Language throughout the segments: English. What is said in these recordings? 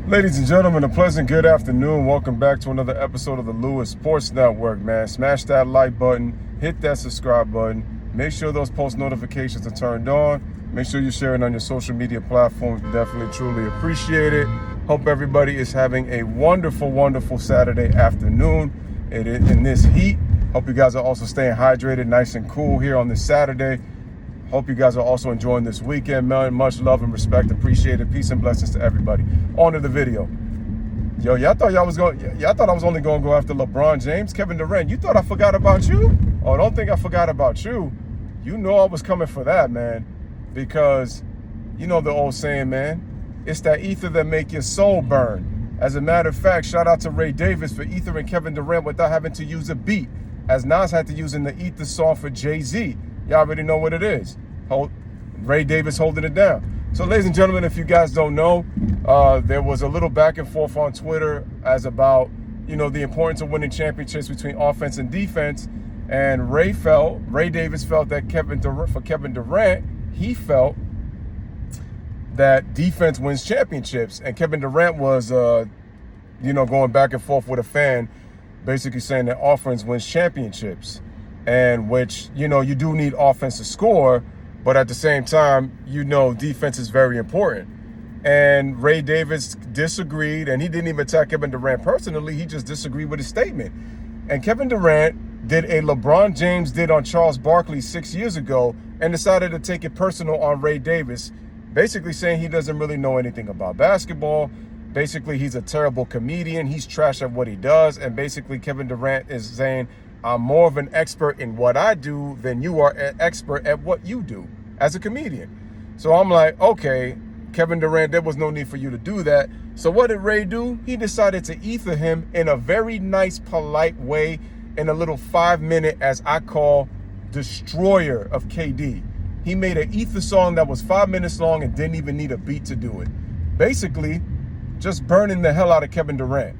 Ladies and gentlemen, a pleasant good afternoon. Welcome back to another episode of the Louis Sports Network, man. Smash that like button, hit that subscribe button. Make sure those post notifications are turned on. Make sure you're sharing on your social media platforms. Definitely, truly appreciate it. Hope everybody is having a wonderful, wonderful Saturday afternoon in this heat. Hope you guys are also staying hydrated, nice and cool here on this Saturday. Hope you guys are also enjoying this weekend, man. Much love and respect. Appreciate it. Peace and blessings to everybody. On to the video. Yo, y'all thought I was only going to go after LeBron James, Kevin Durant. You thought I forgot about you? Oh, don't think I forgot about you. You know I was coming for that, man. Because you know the old saying, man. It's that ether that make your soul burn. As a matter of fact, shout out to Ray Davis for ethering Kevin Durant without having to use a beat, as Nas had to use in the Ether song for Jay-Z. Y'all already know what it is. Ray Davis holding it down. So, ladies and gentlemen, if you guys don't know, there was a little back and forth on Twitter as about, the importance of winning championships between offense and defense. And Ray Davis felt that for Kevin Durant, he felt that defense wins championships. And Kevin Durant was, going back and forth with a fan, basically saying that offense wins championships. And which, you do need offense to score, but at the same time, defense is very important. And Ray Davis disagreed, and he didn't even attack Kevin Durant personally. He just disagreed with his statement. And Kevin Durant did a LeBron James did on Charles Barkley 6 years ago and decided to take it personal on Ray Davis, basically saying he doesn't really know anything about basketball. Basically, he's a terrible comedian. He's trash at what he does. And basically, Kevin Durant is saying, I'm more of an expert in what I do than you are an expert at what you do as a comedian. So I'm like, okay, Kevin Durant, there was no need for you to do that. So what did Ray do? He decided to ether him in a very nice, polite way in a little 5-minute, as I call, destroyer of KD. He made an ether song that was 5 minutes long and didn't even need a beat to do it. Basically, just burning the hell out of Kevin Durant.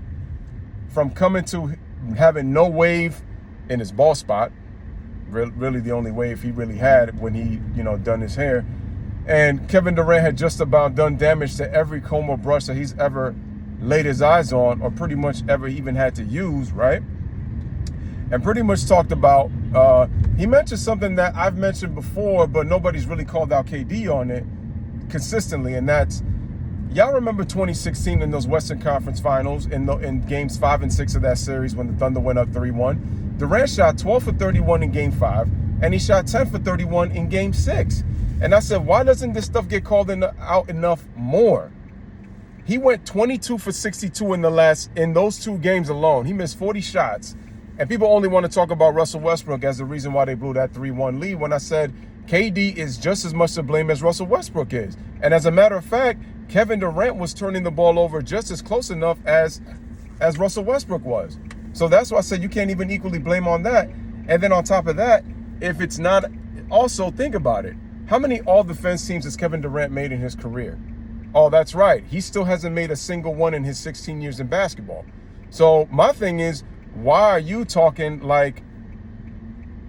From coming to having no wave in his ball spot, really the only wave he really had when he, done his hair. And Kevin Durant had just about done damage to every comb or brush that he's ever laid his eyes on, or pretty much ever even had to use, right? And pretty much talked about, he mentioned something that I've mentioned before, but nobody's really called out KD on it consistently, and that's, y'all remember 2016 in those Western Conference Finals in games 5 and 6 of that series when the Thunder went up 3-1? Durant shot 12 for 31 in game 5, and he shot 10 for 31 in game 6. And I said, why doesn't this stuff get called out enough more? He went 22 for 62 in those 2 games alone. He missed 40 shots. And people only want to talk about Russell Westbrook as the reason why they blew that 3-1 lead, when I said KD is just as much to blame as Russell Westbrook is. And as a matter of fact, Kevin Durant was turning the ball over just as close enough as Russell Westbrook was. So that's why I said you can't even equally blame on that. And then on top of that, if it's not, also think about it. How many all-defense teams has Kevin Durant made in his career? Oh, that's right. He still hasn't made a single one in his 16 years in basketball. So my thing is, why are you talking like,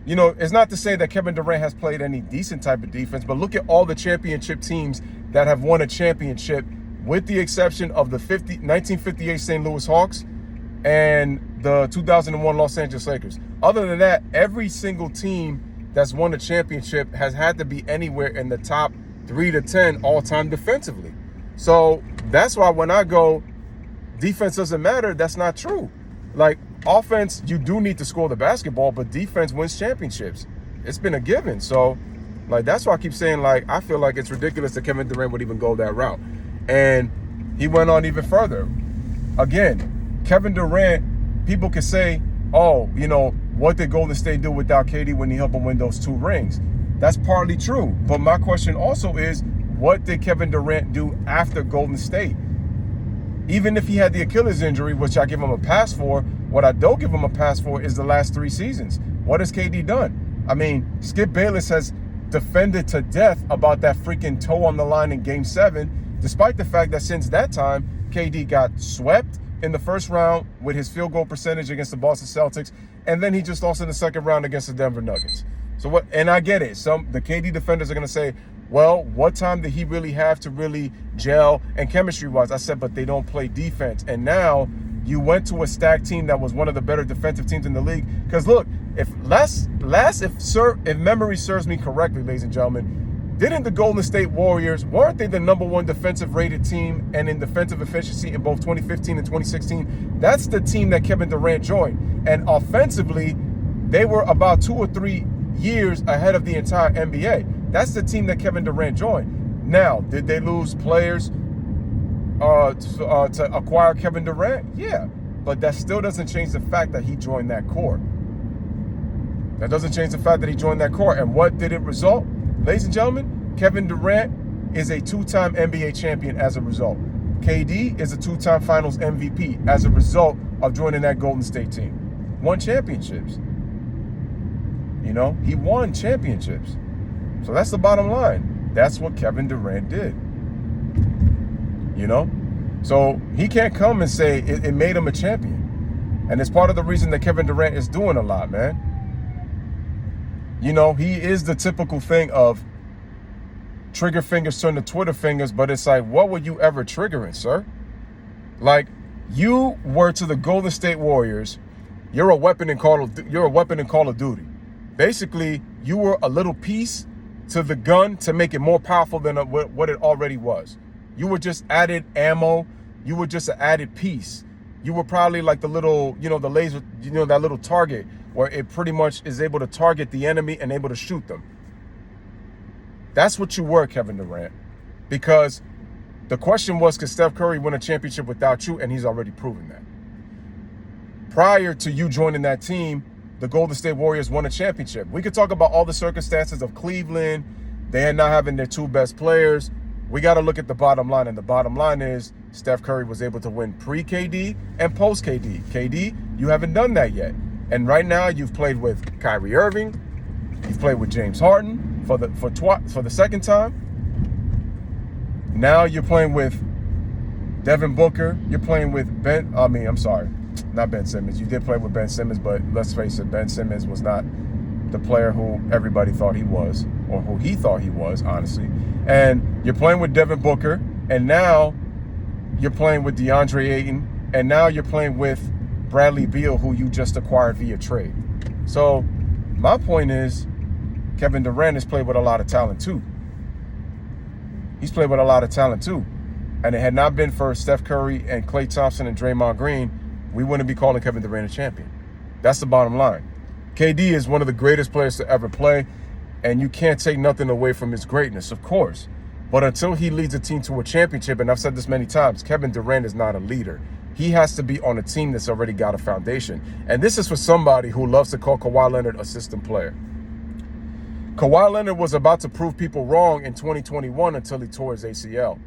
it's not to say that Kevin Durant has played any decent type of defense, but look at all the championship teams that have won a championship, with the exception of the 1958 St. Louis Hawks and the 2001 Los Angeles Lakers. Other than that, every single team that's won a championship has had to be anywhere in the top 3 to 10 all-time defensively. So that's why when I go, defense doesn't matter, that's not true. Like, offense, you do need to score the basketball, but defense wins championships. It's been a given. So, that's why I keep saying, I feel like it's ridiculous that Kevin Durant would even go that route. And he went on even further. Again, Kevin Durant, people can say, oh, what did Golden State do without KD when he helped them win those 2 rings? That's partly true. But my question also is, what did Kevin Durant do after Golden State? Even if he had the Achilles injury, which I give him a pass for, what I don't give him a pass for is the last 3 seasons. What has KD done? I mean, Skip Bayless has defended to death about that freaking toe on the line in Game 7, despite the fact that since that time, KD got swept in the first round with his field goal percentage against the Boston Celtics, and then he just lost in the second round against the Denver Nuggets. So what? And I get it. The KD defenders are going to say, Well, what time did he really have to really gel and chemistry-wise? I said, but they don't play defense. And now you went to a stacked team that was one of the better defensive teams in the league. Because look, if memory serves me correctly, ladies and gentlemen, didn't the Golden State Warriors, weren't they the #1 defensive rated team and in defensive efficiency in both 2015 and 2016? That's the team that Kevin Durant joined. And offensively, they were about 2 or 3 years ahead of the entire NBA. That's the team that Kevin Durant joined. Now, did they lose players to acquire Kevin Durant? Yeah, but that still doesn't change the fact that he joined that core. That doesn't change the fact that he joined that core. And what did it result? Ladies and gentlemen, Kevin Durant is a 2-time NBA champion as a result. KD is a 2-time Finals MVP as a result of joining that Golden State team. Won championships. You know, he won championships. So that's the bottom line. That's what Kevin Durant did. You know? So he can't come and say it made him a champion. And it's part of the reason that Kevin Durant is doing a lot, man. You know, he is the typical thing of trigger fingers turn to Twitter fingers, but it's like, what were you ever triggering, sir? Like, you were to the Golden State Warriors, you're a weapon in Call of Duty. Basically, you were a little piece to the gun to make it more powerful than what it already was. You were just added ammo. You were just an added piece. You were probably like the little, the laser, that little target where it pretty much is able to target the enemy and able to shoot them. That's what you were, Kevin Durant. Because the question was, could Steph Curry win a championship without you? And he's already proven that. Prior to you joining that team, the Golden State Warriors won a championship. We could talk about all the circumstances of Cleveland. They had not having their 2 best players. We got to look at the bottom line. And the bottom line is Steph Curry was able to win pre-KD and post-KD. KD, you haven't done that yet. And right now you've played with Kyrie Irving. You've played with James Harden for the second time. Now you're playing with Devin Booker. You're playing with not Ben Simmons. You did play with Ben Simmons, but let's face it, Ben Simmons was not the player who everybody thought he was, or who he thought he was, honestly. And you're playing with Devin Booker, and now you're playing with DeAndre Ayton, and now you're playing with Bradley Beal, who you just acquired via trade. So my point is, Kevin Durant has played with a lot of talent too. He's played with a lot of talent too. And it had not been for Steph Curry and Klay Thompson and Draymond Green, we wouldn't be calling Kevin Durant a champion. That's the bottom line. KD is one of the greatest players to ever play, and you can't take nothing away from his greatness, of course. But until he leads a team to a championship, and I've said this many times, Kevin Durant is not a leader. He has to be on a team that's already got a foundation. And this is for somebody who loves to call Kawhi Leonard a system player. Kawhi Leonard was about to prove people wrong in 2021 until he tore his ACL.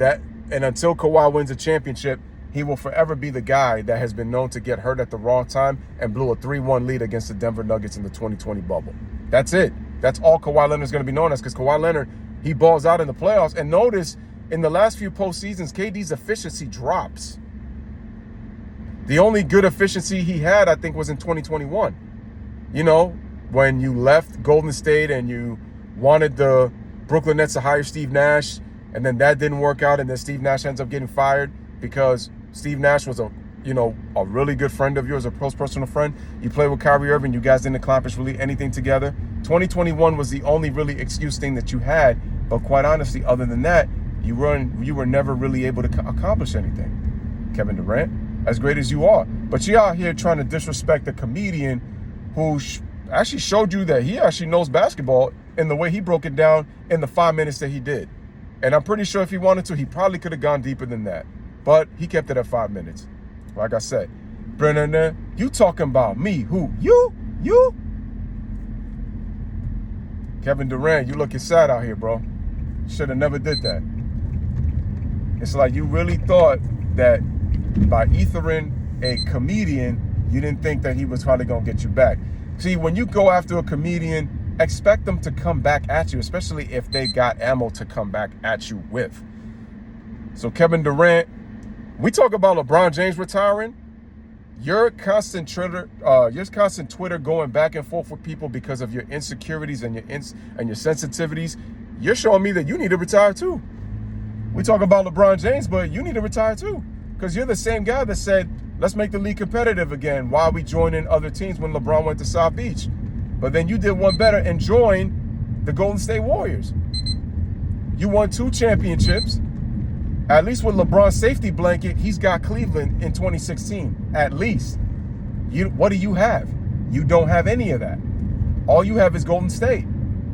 And until Kawhi wins a championship, he will forever be the guy that has been known to get hurt at the wrong time and blew a 3-1 lead against the Denver Nuggets in the 2020 bubble. That's it. That's all Kawhi Leonard is going to be known as, because Kawhi Leonard, he balls out in the playoffs. And notice, in the last few postseasons, KD's efficiency drops. The only good efficiency he had, I think, was in 2021. When you left Golden State and you wanted the Brooklyn Nets to hire Steve Nash, and then that didn't work out, and then Steve Nash ends up getting fired because Steve Nash was a really good friend of yours, a close personal friend. You played with Kyrie Irving. You guys didn't accomplish really anything together. 2021 was the only really excuse thing that you had. But quite honestly, other than that, you were never really able to accomplish anything. Kevin Durant, as great as you are. But you're out here trying to disrespect a comedian who actually showed you that he actually knows basketball in the way he broke it down in the 5 minutes that he did. And I'm pretty sure if he wanted to, he probably could have gone deeper than that. But he kept it at 5 minutes. Like I said, Brennan, you talking about me? Who? You? Kevin Durant, you looking sad out here, bro. Should have never did that. It's like you really thought that by ethering a comedian, you didn't think that he was probably going to get you back. See, when you go after a comedian, expect them to come back at you, especially if they got ammo to come back at you with. So Kevin Durant, we talk about LeBron James retiring. Your constant Twitter going back and forth with people because of your insecurities and your sensitivities. you're showing me that you need to retire too. We talk about LeBron James, but you need to retire too, because you're the same guy that said, let's make the league competitive again while we join in other teams when LeBron went to South Beach. But then you did one better and joined the Golden State Warriors. You won 2 championships. At least with LeBron's safety blanket, he's got Cleveland in 2016, at least. What do you have? You don't have any of that. All you have is Golden State.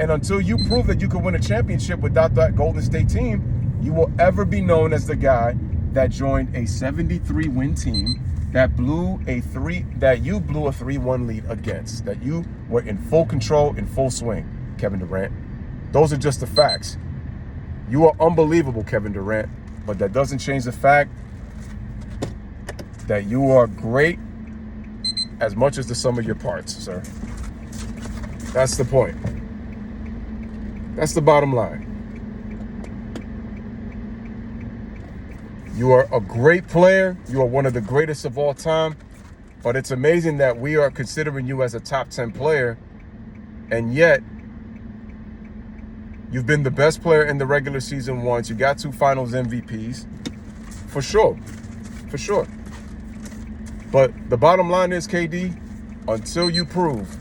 And until you prove that you can win a championship without that Golden State team, you will ever be known as the guy that joined a 73-win team that you blew a 3-1 lead against, that you were in full control, in full swing, Kevin Durant. Those are just the facts. You are unbelievable, Kevin Durant, but that doesn't change the fact that you are great as much as the sum of your parts, sir. That's the point. That's the bottom line. You are a great player. You are one of the greatest of all time. But it's amazing that we are considering you as a top 10 player, and yet you've been the best player in the regular season once. You got 2 finals MVPs. For sure. For sure. But the bottom line is, KD, until you prove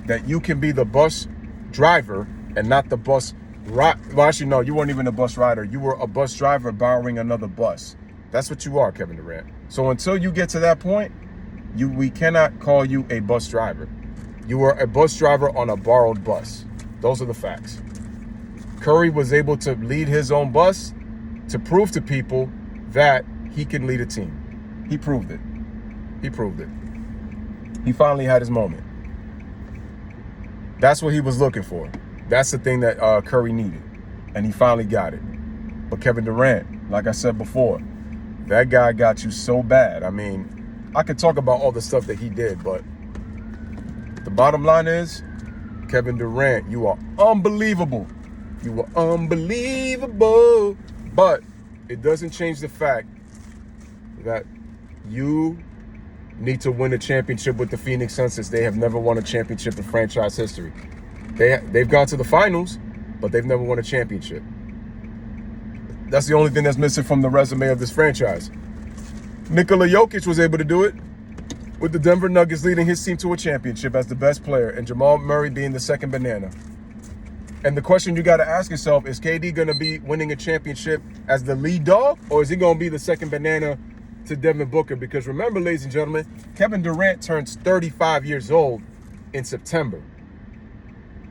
that you can be the bus driver and not the bus ride. Well, actually, no, you weren't even a bus rider. You were a bus driver borrowing another bus. That's what you are, Kevin Durant. So until you get to that point, we cannot call you a bus driver. You are a bus driver on a borrowed bus. Those are the facts. Curry was able to lead his own bus to prove to people that he can lead a team. He proved it. He proved it. He finally had his moment. That's what he was looking for. That's the thing that Curry needed. And he finally got it. But Kevin Durant, like I said before, that guy got you so bad. I mean, I could talk about all the stuff that he did, but the bottom line is, Kevin Durant, you are unbelievable. You are unbelievable. But it doesn't change the fact that you need to win a championship with the Phoenix Suns, since they have never won a championship in franchise history. They've gone to the finals, but they've never won a championship. That's the only thing that's missing from the resume of this franchise. Nikola Jokic was able to do it with the Denver Nuggets leading his team to a championship as the best player, and Jamal Murray being the second banana. And the question you got to ask yourself, is KD going to be winning a championship as the lead dog, or is he going to be the second banana to Devin Booker? Because remember, ladies and gentlemen, Kevin Durant turns 35 years old in September.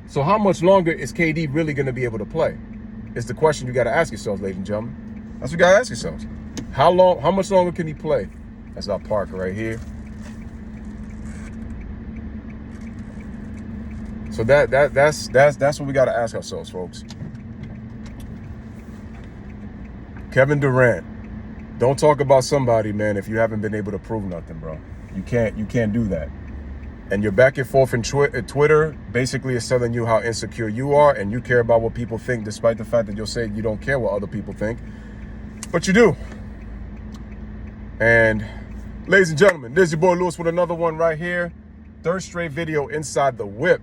So how much longer is KD really going to be able to play? Is the question you got to ask yourselves, ladies and gentlemen. That's what you got to ask yourselves. How much longer can he play? That's our park right here. So that's what we got to ask ourselves, folks. Kevin Durant, don't talk about somebody, man, if you haven't been able to prove nothing, bro. You can't do that. And your back and forth in Twitter basically is telling you how insecure you are, and you care about what people think, despite the fact that you'll say you don't care what other people think. But you do. And ladies and gentlemen, there's your boy Louis with another one right here. 3rd straight video inside the whip.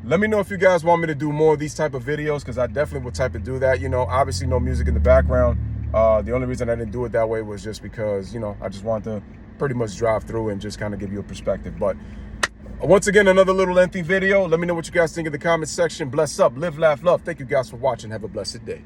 Let me know if you guys want me to do more of these type of videos, because I definitely will type to do that. You know, obviously no music in the background. The only reason I didn't do it that way was just because, you know, I just wanted to pretty much drive through and just kind of give you a perspective. But once again, another little lengthy video. Let me know what you guys think in the comment section. Bless up, live, laugh, love. Thank you guys for watching. Have a blessed day.